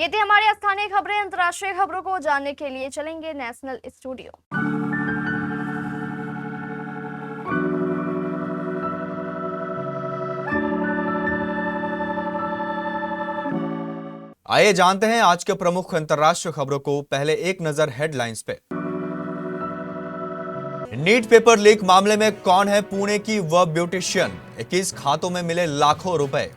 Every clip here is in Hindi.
ये थी हमारी स्थानीय खबरें। अंतर्राष्ट्रीय खबरों को जानने के लिए चलेंगे नेशनल स्टूडियो। आइए जानते हैं आज के प्रमुख अंतर्राष्ट्रीय खबरों को। पहले एक नजर हेडलाइंस पे। नीट पेपर लीक मामले में कौन है पुणे की वह ब्यूटिशियन, 21 खातों में मिले लाखों रुपए।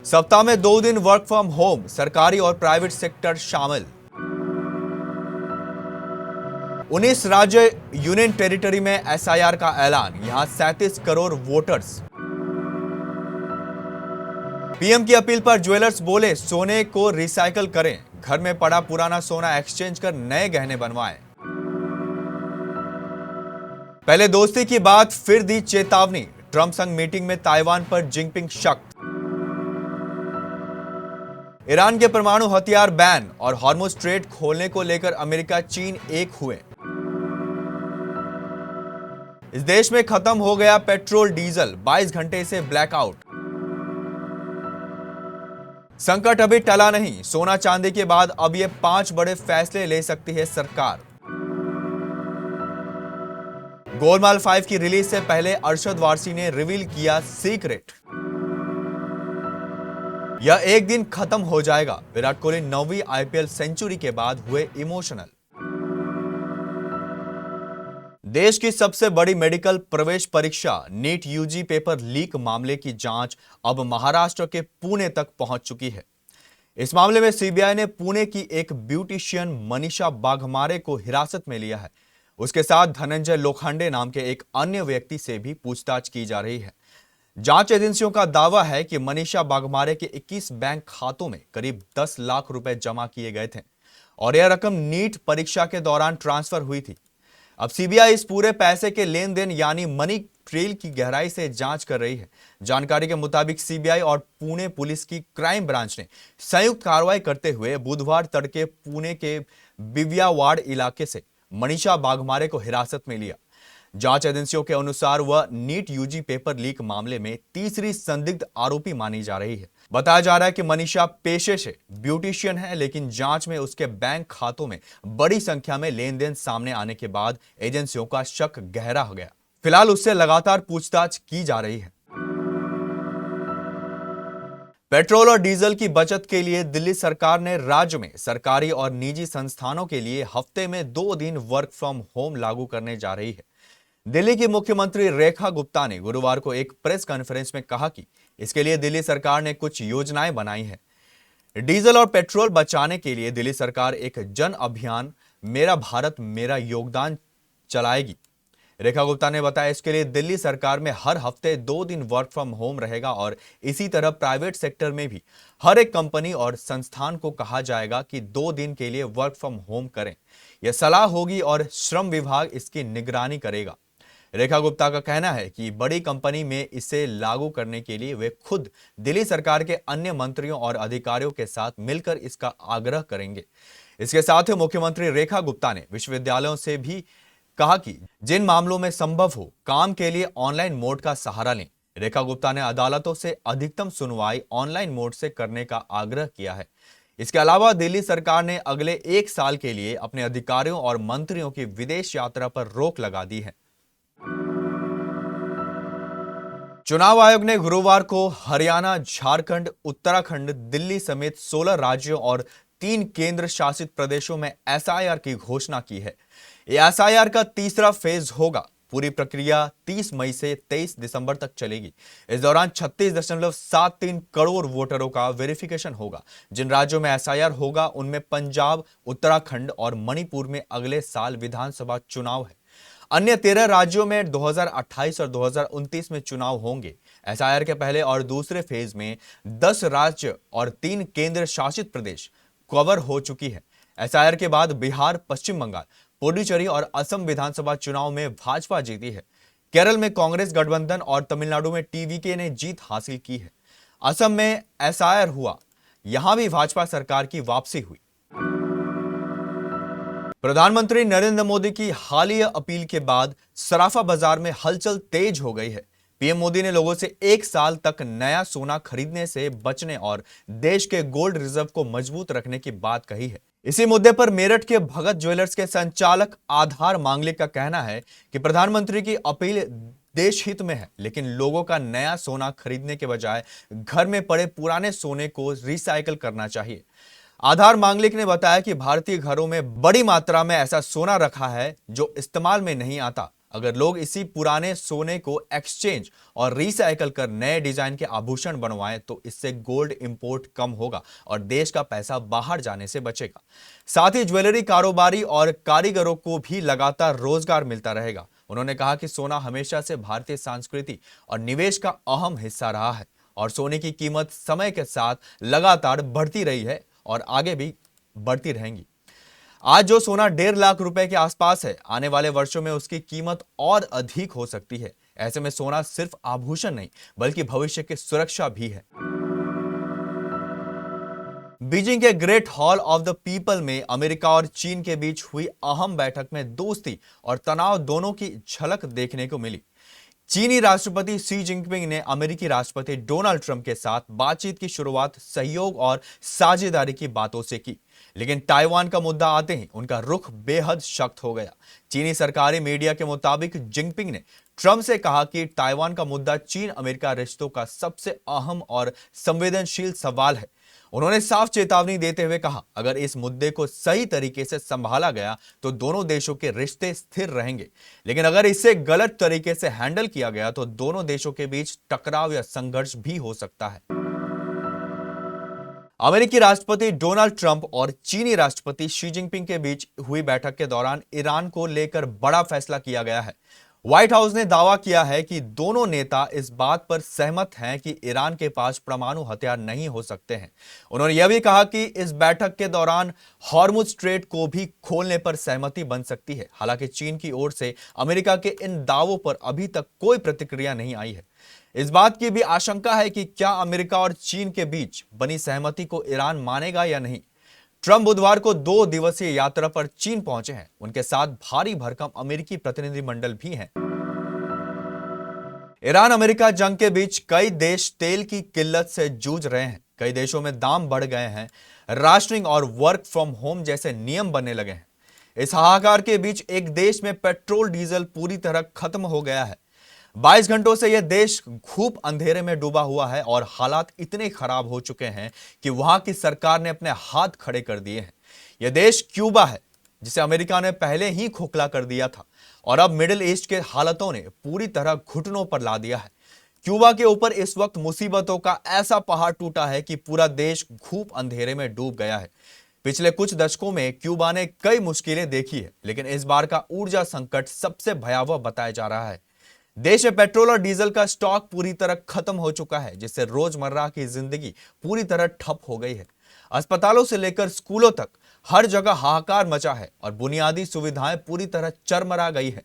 सप्ताह में 2 दिन वर्क फ्रॉम होम, सरकारी और प्राइवेट सेक्टर शामिल। 19 राज्य यूनियन टेरिटरी में एसआईआर का ऐलान, यहां 37 करोड़ वोटर्स। पीएम की अपील पर ज्वेलर्स बोले सोने को रिसाइकल करें, घर में पड़ा पुराना सोना एक्सचेंज कर नए गहने बनवाएं। पहले दोस्ती की बात फिर दी चेतावनी, ट्रंप संग मीटिंग में ताइवान पर जिनपिंग सख्त। ईरान के परमाणु हथियार बैन और हॉर्मुज स्ट्रेट खोलने को लेकर अमेरिका चीन एक हुए। इस देश में खत्म हो गया पेट्रोल डीजल, 22 घंटे से ब्लैकआउट। संकट अभी टला नहीं, सोना चांदी के बाद अब ये 5 बड़े फैसले ले सकती है सरकार। गोलमाल 5 की रिलीज से पहले अरशद वारसी ने रिवील किया सीक्रेट। यह एक दिन खत्म हो जाएगा, विराट कोहली 9वीं आईपीएल सेंचुरी के बाद हुए इमोशनल। देश की सबसे बड़ी मेडिकल प्रवेश परीक्षा नीट यूजी पेपर लीक मामले की जांच अब महाराष्ट्र के पुणे तक पहुंच चुकी है। इस मामले में सीबीआई ने पुणे की एक ब्यूटिशियन मनीषा बाघमारे को हिरासत में लिया है। उसके साथ धनंजय लोखंडे नाम के एक अन्य व्यक्ति से भी पूछताछ की जा रही है। जांच एजेंसियों का दावा है कि मनीषा बाघमारे के 21 बैंक खातों में करीब 10 लाख रुपए जमा किए गए थे और यह रकम नीट परीक्षा के दौरान ट्रांसफर हुई थी। अब सीबीआई इस पूरे पैसे के लेन देन यानी मनी ट्रेल की गहराई से जांच कर रही है। जानकारी के मुताबिक सीबीआई और पुणे पुलिस की क्राइम ब्रांच ने संयुक्त कार्रवाई करते हुए बुधवार तड़के पुणे के बिवियावाड़ इलाके से मनीषा बाघमारे को हिरासत में लिया। जांच एजेंसियों के अनुसार वह नीट यूजी पेपर लीक मामले में तीसरी संदिग्ध आरोपी मानी जा रही है। बताया जा रहा है कि मनीषा पेशे से ब्यूटिशियन है, लेकिन जांच में उसके बैंक खातों में बड़ी संख्या में लेन देन सामने आने के बाद एजेंसियों का शक गहरा हो गया। फिलहाल उससे लगातार पूछताछ की जा रही है। पेट्रोल और डीजल की बचत के लिए दिल्ली सरकार ने राज्य में सरकारी और निजी संस्थानों के लिए हफ्ते में 2 दिन वर्क फ्रॉम होम लागू करने जा रही है। दिल्ली की मुख्यमंत्री रेखा गुप्ता ने गुरुवार को एक प्रेस कॉन्फ्रेंस में कहा कि इसके लिए दिल्ली सरकार ने कुछ योजनाएं बनाई हैं। डीजल और पेट्रोल बचाने के लिए दिल्ली सरकार एक जन अभियान मेरा भारत मेरा योगदान चलाएगी। रेखा गुप्ता ने बताया इसके लिए दिल्ली सरकार में हर हफ्ते 2 दिन वर्क फ्रॉम होम रहेगा और इसी तरह प्राइवेट सेक्टर में भी हर एक कंपनी और संस्थान को कहा जाएगा कि 2 दिन के लिए वर्क फ्रॉम होम करें। यह सलाह होगी और श्रम विभाग इसकी निगरानी करेगा। रेखा गुप्ता का कहना है कि बड़ी कंपनी में इसे लागू करने के लिए वे खुद दिल्ली सरकार के अन्य मंत्रियों और अधिकारियों के साथ मिलकर इसका आग्रह करेंगे। इसके साथ ही मुख्यमंत्री रेखा गुप्ता ने विश्वविद्यालयों से भी कहा कि जिन मामलों में संभव हो काम के लिए ऑनलाइन मोड का सहारा लें। रेखा गुप्ता ने अदालतों से अधिकतम सुनवाई ऑनलाइन मोड से करने का आग्रह किया है। इसके अलावा दिल्ली सरकार ने अगले 1 साल के लिए अपने अधिकारियों और मंत्रियों की विदेश यात्रा पर रोक लगा दी है। चुनाव आयोग ने गुरुवार को हरियाणा, झारखंड, उत्तराखंड, दिल्ली समेत 16 राज्यों और 3 केंद्र शासित प्रदेशों में एसआईआर की घोषणा की है। यह एसआईआर का तीसरा फेज होगा। पूरी प्रक्रिया 30 मई से 23 दिसंबर तक चलेगी। इस दौरान 36.73 करोड़ वोटरों का वेरिफिकेशन होगा। जिन राज्यों में एसआईआर होगा उनमें पंजाब, उत्तराखंड और मणिपुर में अगले साल विधानसभा चुनाव है। अन्य 13 राज्यों में 2028 और 2029 में चुनाव होंगे। एसआईआर के पहले और दूसरे फेज में 10 राज्य और 3 केंद्र शासित प्रदेश कवर हो चुकी है। एसआईआर के बाद बिहार, पश्चिम बंगाल, पुडुचेरी और असम विधानसभा चुनाव में भाजपा जीती है। केरल में कांग्रेस गठबंधन और तमिलनाडु में टीवीके ने जीत हासिल की है। असम में एसआईआर हुआ, यहां भी भाजपा सरकार की वापसी हुई। प्रधानमंत्री नरेंद्र मोदी की हालिया अपील के बाद सराफा बाजार में हलचल तेज हो गई है। पीएम मोदी ने लोगों से 1 साल तक नया सोना खरीदने से बचने और देश के गोल्ड रिजर्व को मजबूत रखने की बात कही है। इसी मुद्दे पर मेरठ के भगत ज्वेलर्स के संचालक आधार मांगलिक का कहना है कि प्रधानमंत्री की अपील देश हित में है, लेकिन लोगों का नया सोना खरीदने के बजाय घर में पड़े पुराने सोने को रिसाइकिल करना चाहिए। आधार मांगलिक ने बताया कि भारतीय घरों में बड़ी मात्रा में ऐसा सोना रखा है जो इस्तेमाल में नहीं आता। अगर लोग इसी पुराने सोने को एक्सचेंज और रिसाइकल कर नए डिजाइन के आभूषण बनवाएं तो इससे गोल्ड इंपोर्ट कम होगा और देश का पैसा बाहर जाने से बचेगा। साथ ही ज्वेलरी कारोबारी और कारीगरों को भी लगातार रोजगार मिलता रहेगा। उन्होंने कहा कि सोना हमेशा से भारतीय संस्कृति और निवेश का अहम हिस्सा रहा है और सोने की कीमत समय के साथ लगातार बढ़ती रही है और आगे भी बढ़ती रहेंगी। आज जो सोना 1.5 लाख रुपए के आसपास है, आने वाले वर्षों में उसकी कीमत और अधिक हो सकती है। ऐसे में सोना सिर्फ आभूषण नहीं बल्कि भविष्य की सुरक्षा भी है। बीजिंग के great hall of the people में अमेरिका और चीन के बीच हुई अहम बैठक में दोस्ती और तनाव दोनों की झलक देखने को मिली। चीनी राष्ट्रपति शी जिनपिंग ने अमेरिकी राष्ट्रपति डोनाल्ड ट्रंप के साथ बातचीत की शुरुआत सहयोग और साझेदारी की बातों से की, लेकिन ताइवान का मुद्दा आते ही उनका रुख बेहद सख्त हो गया। चीनी सरकारी मीडिया के मुताबिक जिनपिंग ने ट्रंप से कहा कि ताइवान का मुद्दा चीन अमेरिका रिश्तों का सबसे अहम और संवेदनशील सवाल है। उन्होंने साफ चेतावनी देते हुए कहा, अगर इस मुद्दे को सही तरीके से संभाला गया तो दोनों देशों के रिश्ते स्थिर रहेंगे, लेकिन अगर इसे गलत तरीके से हैंडल किया गया तो दोनों देशों के बीच टकराव या संघर्ष भी हो सकता है। अमेरिकी राष्ट्रपति डोनाल्ड ट्रंप और चीनी राष्ट्रपति शी जिनपिंग के बीच हुई बैठक के दौरान ईरान को लेकर बड़ा फैसला किया गया है। व्हाइट हाउस ने दावा किया है कि दोनों नेता इस बात पर सहमत हैं कि ईरान के पास परमाणु हथियार नहीं हो सकते हैं। उन्होंने यह भी कहा कि इस बैठक के दौरान हॉर्मुज स्ट्रेट को भी खोलने पर सहमति बन सकती है। हालांकि चीन की ओर से अमेरिका के इन दावों पर अभी तक कोई प्रतिक्रिया नहीं आई है। इस बात की भी आशंका है कि क्या अमेरिका और चीन के बीच बनी सहमति को ईरान मानेगा या नहीं। ट्रंप बुधवार को 2 दिवसीय यात्रा पर चीन पहुंचे हैं। उनके साथ भारी भरकम अमेरिकी प्रतिनिधिमंडल भी हैं। ईरान अमेरिका जंग के बीच कई देश तेल की किल्लत से जूझ रहे हैं। कई देशों में दाम बढ़ गए हैं, राशनिंग और वर्क फ्रॉम होम जैसे नियम बनने लगे हैं। इस हाहाकार के बीच एक देश में पेट्रोल डीजल पूरी तरह खत्म हो गया है। 22 घंटों से यह देश खूब अंधेरे में डूबा हुआ है और हालात इतने खराब हो चुके हैं कि वहां की सरकार ने अपने हाथ खड़े कर दिए हैं। यह देश क्यूबा है, जिसे अमेरिका ने पहले ही खोखला कर दिया था और अब मिडिल ईस्ट के हालातों ने पूरी तरह घुटनों पर ला दिया है। क्यूबा के ऊपर इस वक्त मुसीबतों का ऐसा पहाड़ टूटा है कि पूरा देश खूब अंधेरे में डूब गया है। पिछले कुछ दशकों में क्यूबा ने कई मुश्किलें देखी है, लेकिन इस बार का ऊर्जा संकट सबसे भयावह बताया जा रहा है। देश में पेट्रोल और डीजल का स्टॉक पूरी तरह खत्म हो चुका है, जिससे रोजमर्रा की जिंदगी पूरी तरह ठप हो गई है। अस्पतालों से लेकर स्कूलों तक हर जगह हाहाकार मचा है और बुनियादी सुविधाएं पूरी तरह चरमरा गई है।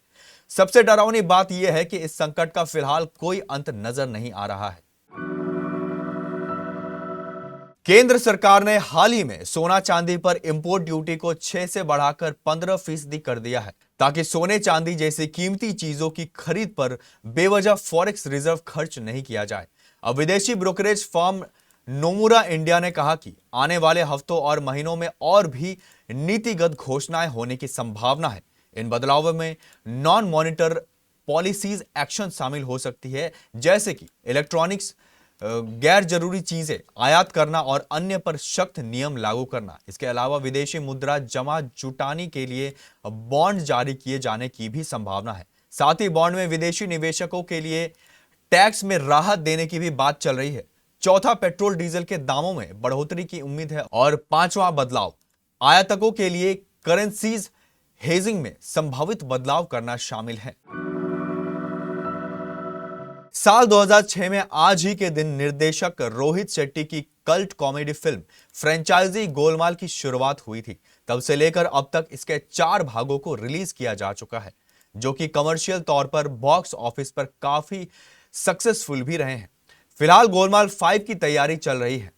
सबसे डरावनी बात यह है कि इस संकट का फिलहाल कोई अंत नजर नहीं आ रहा है। केंद्र सरकार ने हाल ही में सोना चांदी पर इंपोर्ट ड्यूटी को 6 से बढ़ाकर 15% कर दिया है, ताकि सोने चांदी जैसी कीमती चीजों की खरीद पर बेवजह फॉरेक्स रिजर्व खर्च नहीं किया जाए। अब विदेशी ब्रोकरेज फर्म नोमुरा इंडिया ने कहा कि आने वाले हफ्तों और महीनों में और भी नीतिगत घोषणाएं होने की संभावना है। इन बदलावों में नॉन मॉनिटर पॉलिसीज एक्शन शामिल हो सकती है, जैसे कि इलेक्ट्रॉनिक्स, गैर जरूरी चीजें आयात करना और अन्य पर सख्त नियम लागू करना। इसके अलावा विदेशी मुद्रा जमा जुटाने के लिए बॉन्ड जारी किए जाने की भी संभावना है। साथ ही बॉन्ड में विदेशी निवेशकों के लिए टैक्स में राहत देने की भी बात चल रही है। चौथा, पेट्रोल डीजल के दामों में बढ़ोतरी की उम्मीद है और 5वां बदलाव, आयातकों के लिए करेंसीज हेजिंग में संभावित बदलाव करना शामिल है। साल 2006 में आज ही के दिन निर्देशक रोहित शेट्टी की cult comedy film franchise Golmaal की शुरुआत हुई थी। तब से लेकर अब तक इसके 4 भागों को रिलीज किया जा चुका है, जो कि कमर्शियल तौर पर बॉक्स ऑफिस पर काफी सक्सेसफुल भी रहे हैं। फिलहाल गोलमाल 5 की तैयारी चल रही है।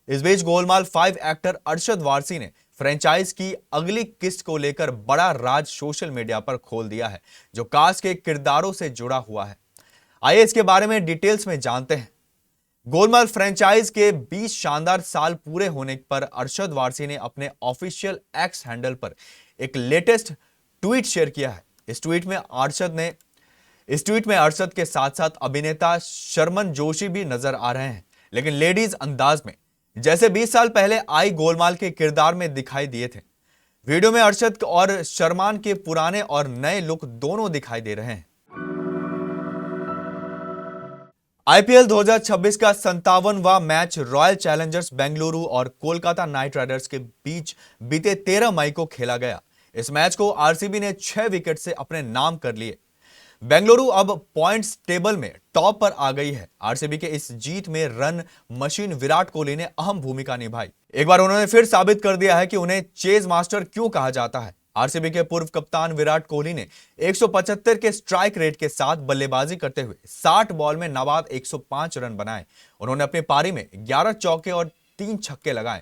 इस बीच गोलमाल 5 एक्टर अरशद वारसी ने फ्रेंचाइज की अगली किस्त को लेकर बड़ा राज सोशल मीडिया पर खोल दिया है, जो कास्ट के किरदारों से जुड़ा हुआ है। आइए इसके बारे में डिटेल्स में जानते हैं। गोलमाल फ्रेंचाइज के 20 शानदार साल पूरे होने पर अरशद वारसी ने अपने ऑफिशियल एक्स हैंडल पर एक लेटेस्ट ट्वीट शेयर किया है। इस ट्वीट में अरशद के साथ साथ अभिनेता शर्मन जोशी भी नजर आ रहे हैं, लेकिन लेडीज अंदाज में, जैसे 20 साल पहले आई गोलमाल के किरदार में दिखाई दिए थे। वीडियो में अरशद और शर्मान के पुराने और नए लुक दोनों दिखाई दे रहे हैं। आईपीएल 2026 का 57वां मैच रॉयल चैलेंजर्स बेंगलुरु और कोलकाता नाइट राइडर्स के बीच बीते 13 मई को खेला गया। इस मैच को आरसीबी ने 6 विकेट से अपने नाम कर लिए। बेंगलुरु अब पॉइंट्स टेबल में टॉप पर आ गई है। आरसीबी के इस जीत में रन मशीन विराट कोहली ने अहम भूमिका निभाई। एक बार उन्होंने फिर साबित कर दिया है कि उन्हें चेज मास्टर क्यों कहा जाता है। आरसीबी के पूर्व कप्तान विराट कोहली ने 175 के स्ट्राइक रेट के साथ बल्लेबाजी करते हुए 60 बॉल में नाबाद 105 रन बनाए। उन्होंने अपनी पारी में 11 चौके और 3 छक्के लगाए।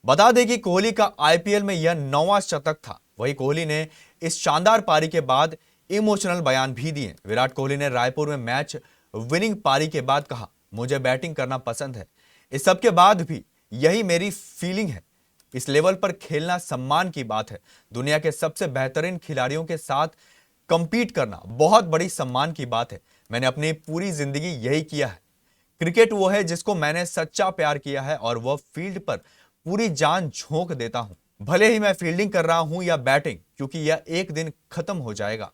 बता दें कि कोहली का आईपीएल में यह 9वां शतक था। वहीं कोहली ने इस शानदार पारी के बाद इमोशनल बयान भी दिए। विराट कोहली ने रायपुर में मैच विनिंग पारी के बाद कहा, मुझे बैटिंग करना पसंद है। इस सब के बाद भी यही मेरी फीलिंग है। इस लेवल पर खेलना सम्मान की बात है। दुनिया के सबसे बेहतरीन खिलाड़ियों के साथ कंपीट करना बहुत बड़ी सम्मान की बात है। मैंने अपनी पूरी जिंदगी यही किया है। क्रिकेट वो है जिसको मैंने सच्चा प्यार किया है और वह फील्ड पर पूरी जान झोंक देता हूं, भले ही मैं फील्डिंग कर रहा हूं या बैटिंग, क्योंकि यह एक दिन खत्म हो जाएगा।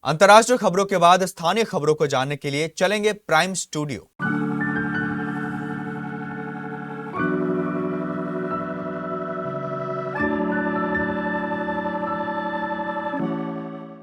अंतर्राष्ट्रीय खबरों के बाद स्थानीय खबरों को जानने के लिए चलेंगे प्राइम स्टूडियो।